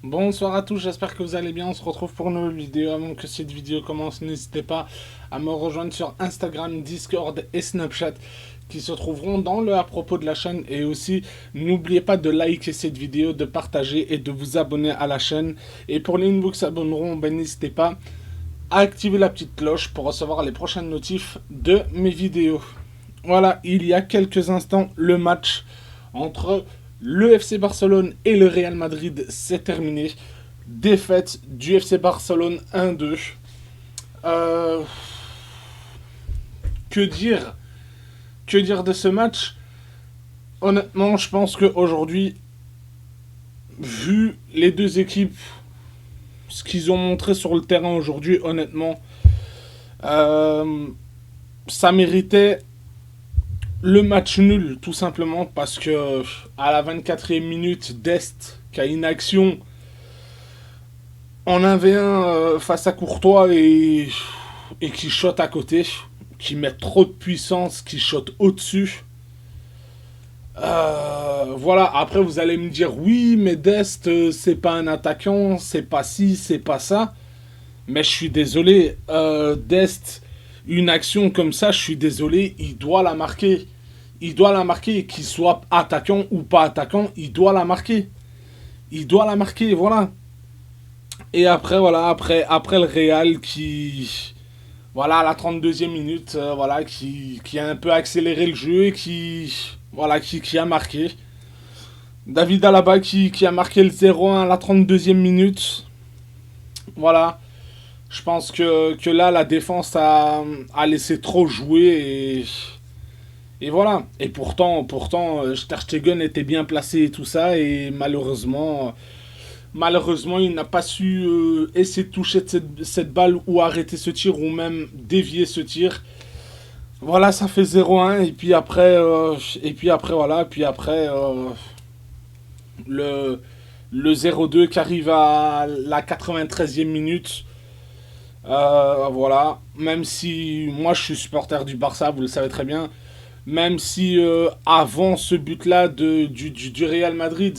Bonsoir à tous, j'espère que vous allez bien. On se retrouve pour une nouvelle vidéo. Avant que cette vidéo commence, n'hésitez pas à me rejoindre sur Instagram, Discord et Snapchat qui se trouveront dans le à propos de la chaîne. Et aussi, n'oubliez pas de liker cette vidéo, de partager et de vous abonner à la chaîne. Et pour les nouveaux qui s'abonneront, ben, n'hésitez pas à activer la petite cloche pour recevoir les prochaines notifs de mes vidéos. Voilà, il y a quelques instants, le match entre le FC Barcelone et le Real Madrid s'est terminé. Défaite du FC Barcelone 1-2. Euh, que dire Que dire de ce match? Honnêtement, je pense qu'aujourd'hui, vu les deux équipes, ce qu'ils ont montré sur le terrain aujourd'hui, honnêtement, euh, ça méritait le match nul, tout simplement, parce que à la 24e minute, Dest, qui a une action en 1v1 face à Courtois et qui shot à côté, qui met trop de puissance, qui shot au-dessus. Voilà, après vous allez me dire oui, mais Dest, c'est pas un attaquant, c'est pas ci, c'est pas ça. Mais je suis désolé, Dest, une action comme ça, je suis désolé, il doit la marquer. Il doit la marquer, qu'il soit attaquant ou pas attaquant, il doit la marquer. Il doit la marquer, voilà. Et après, voilà, après le Real qui, voilà, à la 32e minute, voilà, qui a un peu accéléré le jeu et voilà, qui a marqué. David Alaba qui a marqué le 0-1 à la 32e minute. Voilà, je pense que là, la défense a laissé trop jouer et voilà. Et pourtant Ter Stegen était bien placé et tout ça et malheureusement, il n'a pas su essayer de toucher cette balle ou arrêter ce tir ou même dévier ce tir. Voilà, ça fait 0-1 et puis après voilà, puis après le le 0-2 qui arrive à la 93e minute. Voilà, même si moi je suis supporter du Barça, vous le savez très bien, même si avant ce but-là du Real Madrid,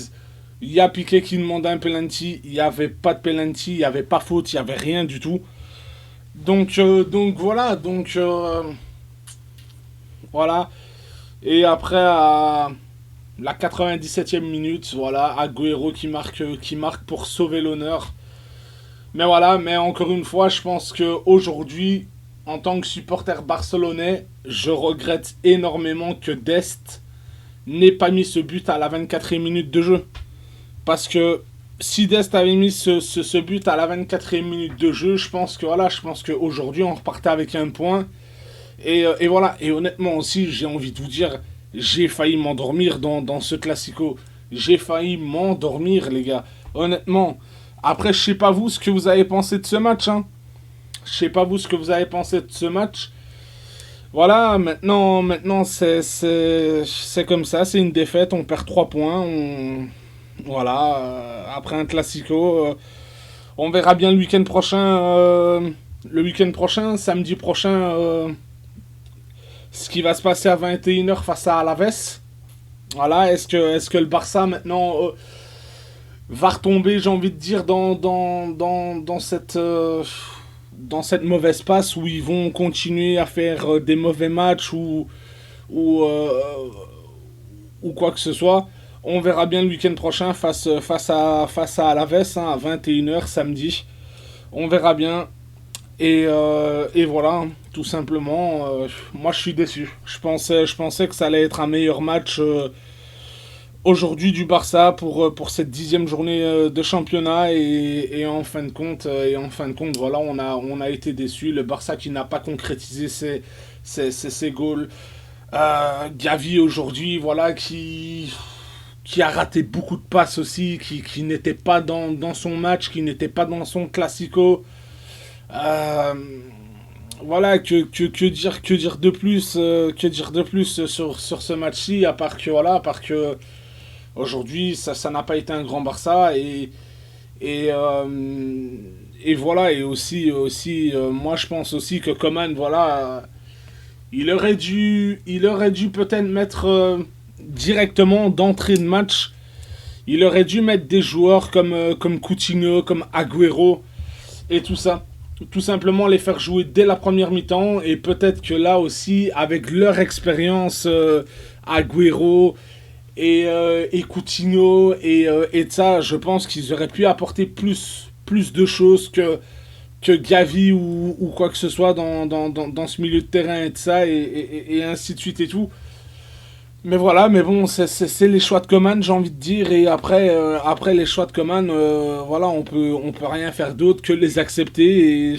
il y a Piqué qui demande un penalty, il n'y avait pas de penalty, il n'y avait pas faute, il n'y avait rien du tout. Donc voilà, voilà. Et après, à la 97e minute, voilà, Agüero qui marque pour sauver l'honneur. Mais voilà, mais encore une fois, je pense qu'aujourd'hui, en tant que supporter barcelonais, je regrette énormément que Dest n'ait pas mis ce but à la 24e minute de jeu. Parce que si Dest avait mis ce but à la 24e minute de jeu, je pense que voilà, je pense qu'aujourd'hui on repartait avec un point. Et voilà, et honnêtement aussi, j'ai envie de vous dire, j'ai failli m'endormir dans ce classico. J'ai failli m'endormir, les gars. Honnêtement. Après, je sais pas vous ce que vous avez pensé de ce match, hein. Je sais pas vous ce que vous avez pensé de ce match. Voilà, maintenant c'est comme ça, c'est une défaite, on perd 3 points. Voilà, après un classico, on verra bien le week-end prochain, samedi prochain, ce qui va se passer à 21h face à Alaves. Voilà, est-ce que le Barça maintenant va retomber, j'ai envie de dire, dans cette mauvaise passe où ils vont continuer à faire des mauvais matchs ou, euh, ou quoi que ce soit. On verra bien le week-end prochain face à Alaves, hein, à 21h samedi. On verra bien. Et voilà, hein, tout simplement. Moi, je suis déçu. Je pensais que ça allait être un meilleur match aujourd'hui du Barça pour cette 10e journée de championnat. Et en fin de compte, voilà, on a été déçus. Le Barça qui n'a pas concrétisé ses goals. Gavi aujourd'hui, voilà, qui a raté beaucoup de passes aussi, qui n'était pas dans son match, qui n'était pas dans son classico. Euh, voilà, que dire de plus sur ce match-ci, à part que aujourd'hui, ça n'a pas été un grand Barça et, euh, et voilà, et aussi moi je pense aussi que Coman, voilà, il aurait dû peut-être mettre directement d'entrée de match. Il aurait dû mettre des joueurs comme Coutinho, comme Agüero et tout ça. Tout simplement les faire jouer dès la première mi-temps. Et peut-être que là aussi, avec leur expérience, Agüero et Coutinho et ça, je pense qu'ils auraient pu apporter plus de choses que Gavi ou quoi que ce soit dans ce milieu de terrain et de ça, et ainsi de suite et tout. Mais voilà, mais bon, c'est les choix de Coman, j'ai envie de dire, et après les choix de Coman, voilà, on peut rien faire d'autre que les accepter,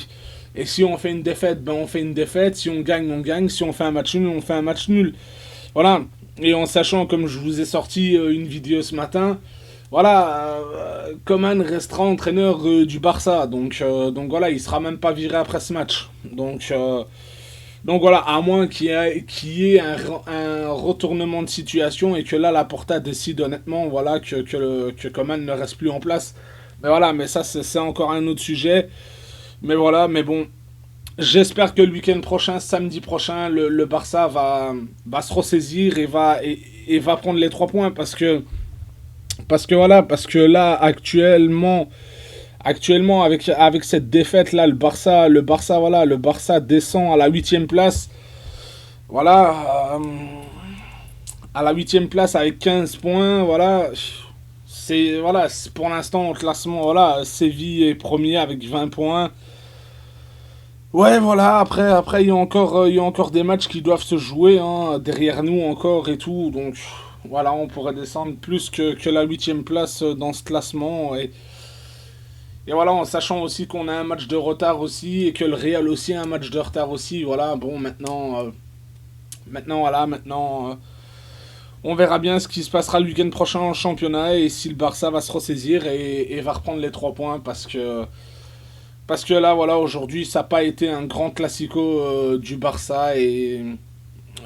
et si on fait une défaite, ben on fait une défaite, si on gagne, on gagne, si on fait un match nul, on fait un match nul. Voilà, et en sachant, comme je vous ai sorti une vidéo ce matin, voilà, Coman restera entraîneur du Barça, donc voilà, il sera même pas viré après ce match. Donc voilà, à moins qu'il y ait un retournement de situation et que là, la Porta décide honnêtement, voilà, que Coman ne reste plus en place. Mais voilà, mais ça, c'est encore un autre sujet. Mais voilà, mais bon, j'espère que le week-end prochain, samedi prochain, le Barça va se ressaisir et va prendre les 3 points parce que là, actuellement avec cette défaite là, le Barça descend à la 8e place. Voilà, à la 8e place avec 15 points. C'est pour l'instant au classement. Voilà, Séville est premier avec 20 points. Ouais, voilà. Après il y a encore des matchs qui doivent se jouer hein, derrière nous encore et tout. Donc voilà, on pourrait descendre plus que la 8e place dans ce classement. Et voilà, en sachant aussi qu'on a un match de retard aussi et que le Real aussi a un match de retard aussi. Voilà, bon, maintenant, on verra bien ce qui se passera le week-end prochain en championnat et si le Barça va se ressaisir et va reprendre les 3 points parce que là, voilà, aujourd'hui, ça n'a pas été un grand classico du Barça et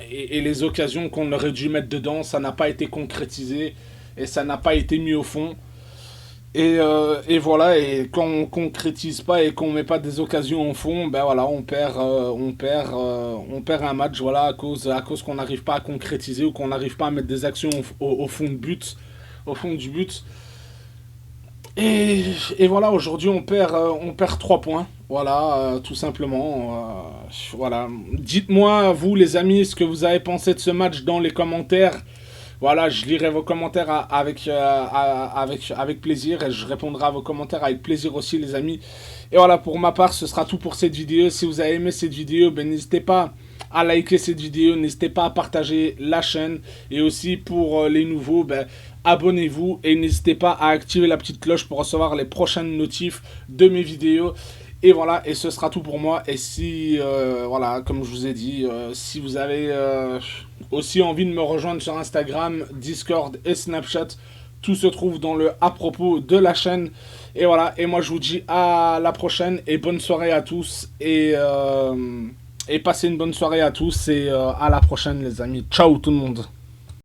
les occasions qu'on aurait dû mettre dedans, ça n'a pas été concrétisé et ça n'a pas été mis au fond. Et voilà, et quand on concrétise pas et qu'on met pas des occasions au fond, ben voilà, on perd un match, voilà, à cause qu'on n'arrive pas à concrétiser ou qu'on n'arrive pas à mettre des actions au fond de but, au fond du but. Et voilà, aujourd'hui on perd 3 points, voilà, tout simplement. Voilà, dites-moi vous les amis ce que vous avez pensé de ce match dans les commentaires. Voilà, je lirai vos commentaires avec plaisir et je répondrai à vos commentaires avec plaisir aussi, les amis. Et voilà, pour ma part, ce sera tout pour cette vidéo. Si vous avez aimé cette vidéo, ben, n'hésitez pas à liker cette vidéo, n'hésitez pas à partager la chaîne. Et aussi pour les nouveaux, ben, abonnez-vous et n'hésitez pas à activer la petite cloche pour recevoir les prochaines notifs de mes vidéos. Et voilà, et ce sera tout pour moi. Et si, voilà, comme je vous ai dit, si vous avez aussi envie de me rejoindre sur Instagram, Discord et Snapchat, tout se trouve dans le à propos de la chaîne. Et voilà, et moi je vous dis à la prochaine et bonne soirée à tous. Et passez une bonne soirée à tous et à la prochaine les amis. Ciao tout le monde.